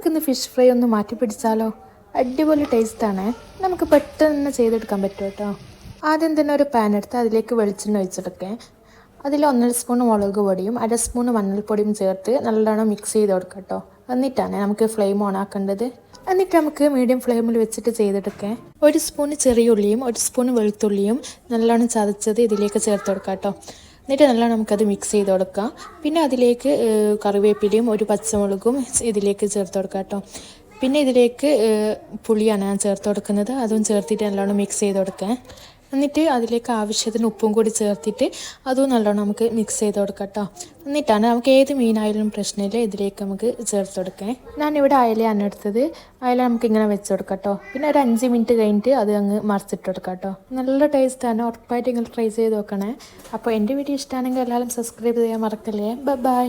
നമുക്കിന്ന് fish fry ഒന്ന് മാറ്റി പിടിച്ചാലോ? അടിപൊളി ടേസ്റ്റാണ്. നമുക്ക് പെട്ടെന്ന് ചെയ്തെടുക്കാൻ പറ്റും കേട്ടോ. ആദ്യം തന്നെ ഒരു പാൻ എടുത്ത് അതിലേക്ക് വെളിച്ചെണ്ണ ഒഴിച്ചെടുക്കുക. അതിൽ 1.5 സ്പൂൺ മുളക് പൊടിയും 1/2 സ്പൂൺ മഞ്ഞൾപ്പൊടിയും ചേർത്ത് നല്ലോണം മിക്സ് ചെയ്ത് കൊടുക്കുക കേട്ടോ. എന്നിട്ടാണ് നമുക്ക് ഫ്ലെയിം ഓൺ ആക്കേണ്ടത്. എന്നിട്ട് നമുക്ക് മീഡിയം ഫ്ലെയിമിൽ വെച്ചിട്ട് ചെയ്തെടുക്കാം. 1 സ്പൂൺ ചെറിയ ഉള്ളിയും 1 സ്പൂൺ വെളുത്തുള്ളിയും നല്ലോണം ചതച്ചത് ഇതിലേക്ക് ചേർത്ത് കൊടുക്കാം കേട്ടോ. എന്നിട്ട് നല്ലോണം നമുക്കത് മിക്സ് ചെയ്ത് കൊടുക്കാം. പിന്നെ അതിലേക്ക് കറിവേപ്പിലയും ഒരു പച്ചമുളകും ഇതിലേക്ക് ചേർത്ത് കൊടുക്കാം കേട്ടോ. പിന്നെ ഇതിലേക്ക് പുളിയാണ് ഞാൻ ചേർത്ത് കൊടുക്കുന്നത്. അതും ചേർത്തിട്ട് നല്ലോണം മിക്സ് ചെയ്ത് കൊടുക്കാം. എന്നിട്ട് അതിലേക്ക് ആവശ്യത്തിന് ഉപ്പും കൂടി ചേർത്തിട്ട് അതും നല്ലോണം നമുക്ക് മിക്സ് ചെയ്ത് കൊടുക്കാം കേട്ടോ. എന്നിട്ടാണ് നമുക്ക് ഏത് മീനായാലും പ്രശ്നമില്ല ഇതിലേക്ക് നമുക്ക് ചേർത്ത് കൊടുക്കാം. ഞാനിവിടെ അയലയാണ് എടുത്തത്. അയല നമുക്ക് ഇങ്ങനെ വെച്ച് കൊടുക്കാം കേട്ടോ. പിന്നെ ഒരു 5 മിനിറ്റ് കഴിഞ്ഞിട്ട് അത് അങ്ങ് മറിച്ചിട്ട് കൊടുക്കാം കേട്ടോ. നല്ല ടേസ്റ്റാണ്. ഉറപ്പായിട്ട് നിങ്ങൾ ട്രൈ ചെയ്ത് നോക്കണേ. അപ്പോൾ എൻ്റെ വീഡിയോ ഇഷ്ടമാണെങ്കിൽ എല്ലാവരും സബ്സ്ക്രൈബ് ചെയ്യാൻ മറക്കല്ലേ. ബൈ.